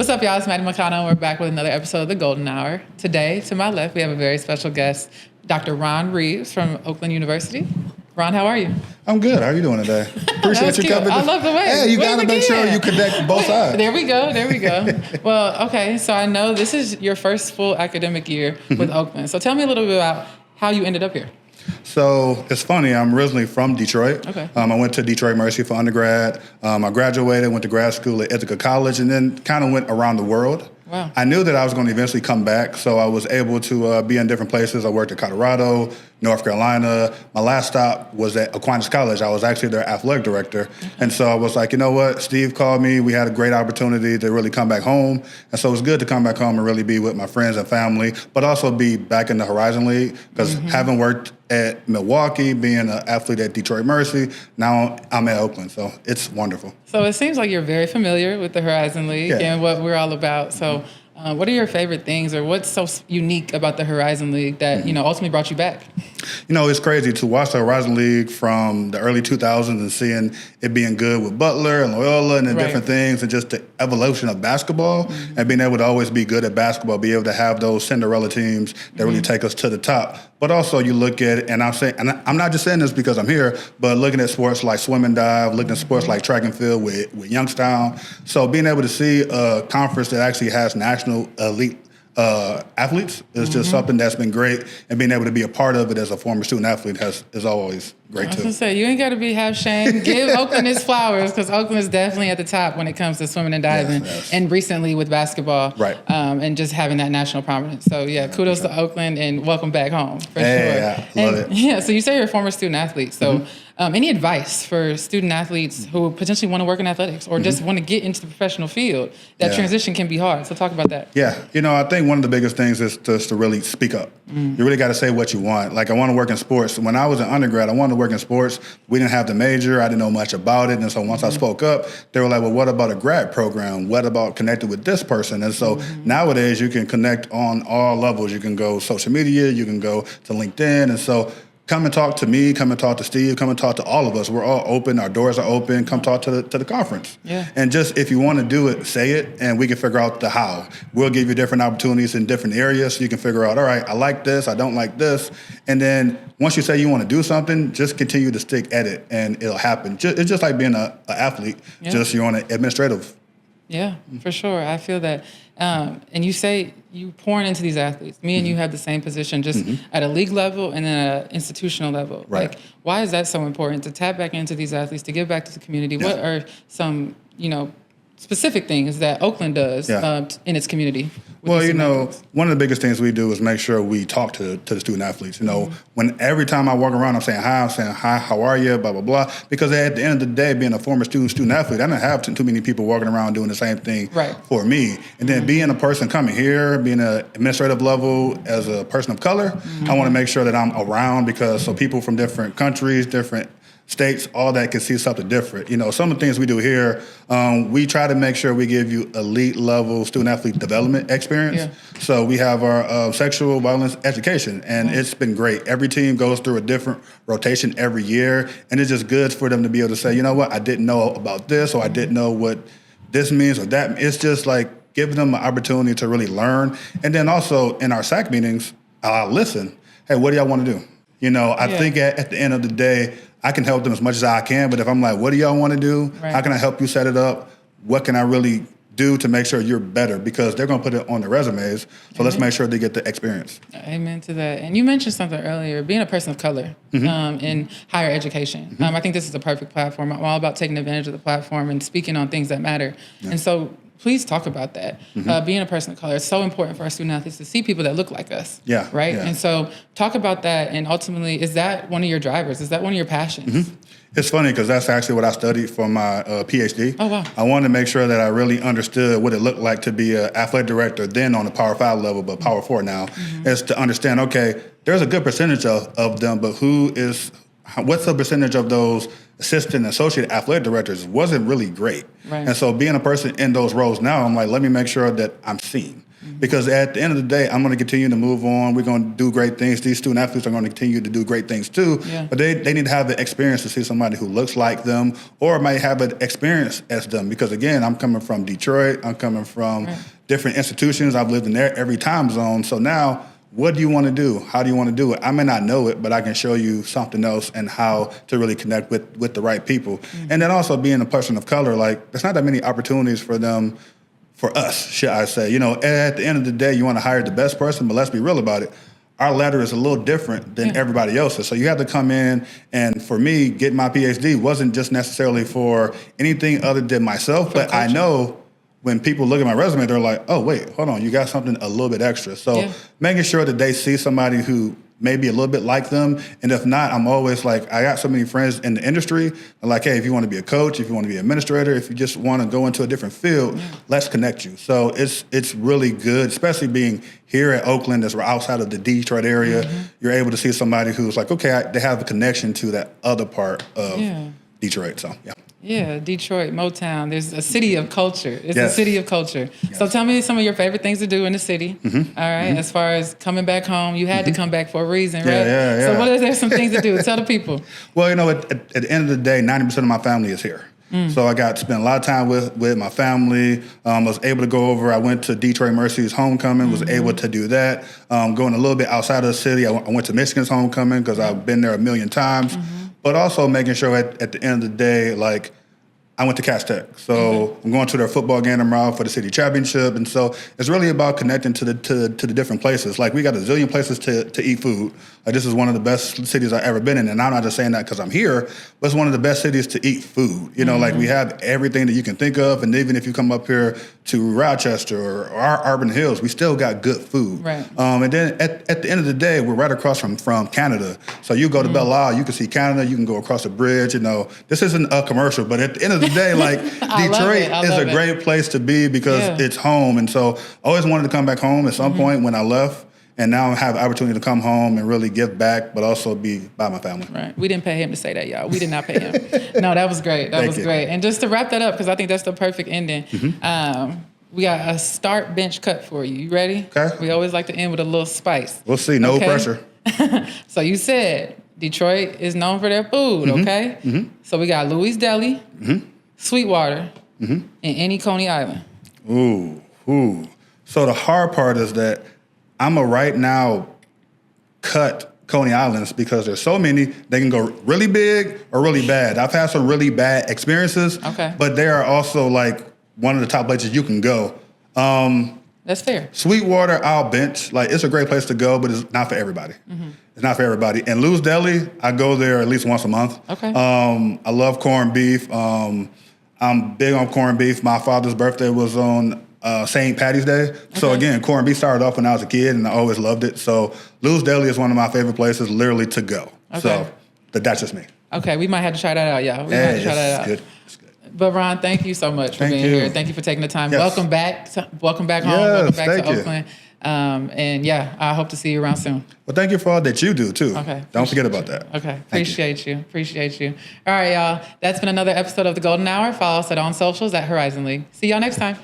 What's up, y'all? It's Maddie McConnell. We're back with another episode of The Golden Hour. Today, to my left, we have a very special guest, Dr. Ron Reeves from Oakland University. Ron, how are you? I'm good. How are you doing today? Appreciate you coming. I love the way. Hey, you got to make sure you connect both sides. There we go. Well, okay, so I know this is your first full academic year with Oakland. So tell me a little bit about how you ended up here. So it's funny. I'm originally from Detroit. Okay. I went to Detroit Mercy for undergrad. I graduated, went to grad school at Ithaca College, and then kind of went around the world. Wow. I knew that I was going to eventually come back, so I was able to be in different places. I worked at Colorado, North Carolina. My last stop was at Aquinas College. I was actually their athletic director. And so I was like, you know what? Steve called me. We had a great opportunity to really come back home. And so it was good to come back home and really be with my friends and family, but also be back in the Horizon League because having worked at Milwaukee, being an athlete at Detroit Mercy, now I'm at Oakland. So it's wonderful. So it seems like you're very familiar with the Horizon League and what we're all about. So what are your favorite things, or what's so unique about the Horizon League that, ultimately brought you back? It's crazy to watch the Horizon League from the early 2000s and seeing it being good with Butler and Loyola and different things, and just the evolution of basketball and being able to always be good at basketball, be able to have those Cinderella teams that really take us to the top. But also you look at it, and I'm saying, and I'm not just saying this because I'm here, but looking at sports like swim and dive, looking at sports like track and field with Youngstown. So being able to see a conference that actually has national elite athletes is just something that's been great, and being able to be a part of it as a former student athlete is always great too. I was gonna say, you ain't got to be half shamed. Give Oakland its flowers, because Oakland is definitely at the top when it comes to swimming and diving, and recently with basketball, and just having that national prominence. So kudos to Oakland, and welcome back home for sure. Yeah, love it. Yeah, so you say you're a former student athlete. So any advice for student athletes who potentially want to work in athletics or just want to get into the professional field? That transition can be hard. So talk about that. Yeah, I think one of the biggest things is just to really speak up. You really got to say what you want. Like, I want to work in sports. When I was an undergrad, I wanted to work in sports. We didn't have the major. I didn't know much about it. And so once I spoke up, they were like, well, what about a grad program? What about connecting with this person? And so nowadays you can connect on all levels. You can go social media, you can go to LinkedIn. And so come and talk to me, come and talk to Steve, come and talk to all of us. We're all open. Our doors are open. Come talk to the conference. Yeah. And just, if you want to do it, say it, and we can figure out the how. We'll give you different opportunities in different areas so you can figure out, all right, I like this, I don't like this. And then once you say you want to do something, just continue to stick at it, and it'll happen. It's just like being an athlete, just you're on an administrative. Yeah, for sure. I feel that. And you say you pouring into these athletes. Me and you have the same position, just at a league level and then at an institutional level. Right. Like, why is that so important, to tap back into these athletes, to give back to the community? What are some, specific things that Oakland does in its community? Well, one of the biggest things we do is make sure we talk to the student athletes. When every time I walk around, I'm saying hi, how are you, blah, blah, blah. Because at the end of the day, being a former student athlete, I didn't have too many people walking around doing the same thing for me. And then being a person coming here, being an administrative level as a person of color, I want to make sure that I'm around, because so people from different countries, different states, all that can see something different. Some of the things we do here, we try to make sure we give you elite level student athlete development experience. Yeah. So we have our sexual violence education, and it's been great. Every team goes through a different rotation every year, and it's just good for them to be able to say, you know what, I didn't know about this, or I didn't know what this means or that. It's just like giving them an opportunity to really learn. And then also in our SAC meetings, I'll listen. Hey, what do y'all want to do? I think at the end of the day, I can help them as much as I can, but if I'm like, what do y'all want to do? Right. How can I help you set it up? What can I really do to make sure you're better? Because they're going to put it on their resumes, so let's make sure they get the experience. Amen to that. And you mentioned something earlier, being a person of color in higher education. I think this is a perfect platform. I'm all about taking advantage of the platform and speaking on things that matter. Yeah. And so please talk about that. Being a person of color, it's so important for our student athletes to see people that look like us. Yeah. Right? Yeah. And so talk about that, and ultimately, is that one of your drivers? Is that one of your passions? It's funny because that's actually what I studied for my PhD. Oh, wow. I wanted to make sure that I really understood what it looked like to be an athletic director, then on the Power 5 level, but Power 4 now, is to understand, okay, there's a good percentage of them, but what's the percentage of those assistant and associate athletic directors wasn't really great. Right. And so being a person in those roles now, I'm like, let me make sure that I'm seen. Because at the end of the day, I'm going to continue to move on. We're going to do great things. These student athletes are going to continue to do great things too. Yeah. But they need to have the experience to see somebody who looks like them or might have an experience as them. Because again, I'm coming from Detroit. I'm coming from different institutions. I've lived in there every time zone. So now, what do you want to do? How do you want to do it? I may not know it, but I can show you something else and how to really connect with the right people. And then also being a person of color, like there's not that many opportunities for them, for us, should I say. You know, at the end of the day, you want to hire the best person, but let's be real about it. Our ladder is a little different than everybody else's. So you have to come in, and for me, getting my PhD wasn't just necessarily for anything other than myself, but I know when people look at my resume, they're like, oh, wait, hold on, you got something a little bit extra. So making sure that they see somebody who may be a little bit like them. And if not, I'm always like, I got so many friends in the industry. I'm like, hey, if you want to be a coach, if you want to be an administrator, if you just want to go into a different field, let's connect you. So it's really good, especially being here at Oakland, as we're outside of the Detroit area. You're able to see somebody who's like, okay, they have a connection to that other part of Detroit. So, yeah. Yeah, Detroit, Motown. There's a city of culture. It's a city of culture. So tell me some of your favorite things to do in the city. All right, as far as coming back home, you had to come back for a reason, right? Yeah. So what are there some things to do? Tell the people. Well, you know, at the end of the day, 90% of my family is here. So I got to spend a lot of time with my family. I was able to go over. I went to Detroit Mercy's homecoming, was able to do that. Going a little bit outside of the city, I went to Michigan's homecoming because I've been there a million times. But also making sure at the end of the day, like, I went to Cass Tech. So I'm going to their football game tomorrow for the city championship. And so it's really about connecting to the different places. Like, we got a zillion places to eat food. Like, this is one of the best cities I've ever been in. And I'm not just saying that because I'm here, but it's one of the best cities to eat food. You know, like, we have everything that you can think of. And even if you come up here to Rochester or our Auburn Hills, we still got good food. Right. And then at the end of the day, we're right across from Canada. So you go to Belle Isle, you can see Canada, you can go across the bridge. You know, this isn't a commercial, but at the end of the day, like, Detroit is a great place to be because it's home. And so I always wanted to come back home at some point when I left. And now I have the opportunity to come home and really give back, but also be by my family. Right. We didn't pay him to say that, y'all. We did not pay him. No, that was great. That was great. And just to wrap that up, because I think that's the perfect ending, we got a start bench cut for you. You ready? Okay. We always like to end with a little spice. We'll see. No pressure. So you said Detroit is known for their food, okay? So we got Louis Deli, Sweetwater, and any Coney Island. Ooh. So the hard part is that I'm a right now cut Coney Islands because there's so many. They can go really big or really bad. I've had some really bad experiences, but they are also like one of the top places you can go. That's fair. Sweetwater, I'll bench. Like, it's a great place to go, but it's not for everybody. It's not for everybody. And Lou's Deli, I go there at least once a month. Okay. I love corned beef. I'm big on corned beef. My father's birthday was on St. Patty's Day. So again, corned beef started off when I was a kid, and I always loved it. So Lou's Deli is one of my favorite places, literally, to go. So that's just me. Okay, we might have to try that out, y'all. We might have to try that out. Good. But Ron, thank you so much for being here. Thank you for taking the time. Welcome back. Welcome back home. Welcome back to Oakland. And yeah, I hope to see you around soon. Well, thank you for all that you do too. Okay. Don't forget about that. Okay. Appreciate you. All right, y'all. That's been another episode of The Golden Hour. Follow us on socials at Horizon League. See y'all next time.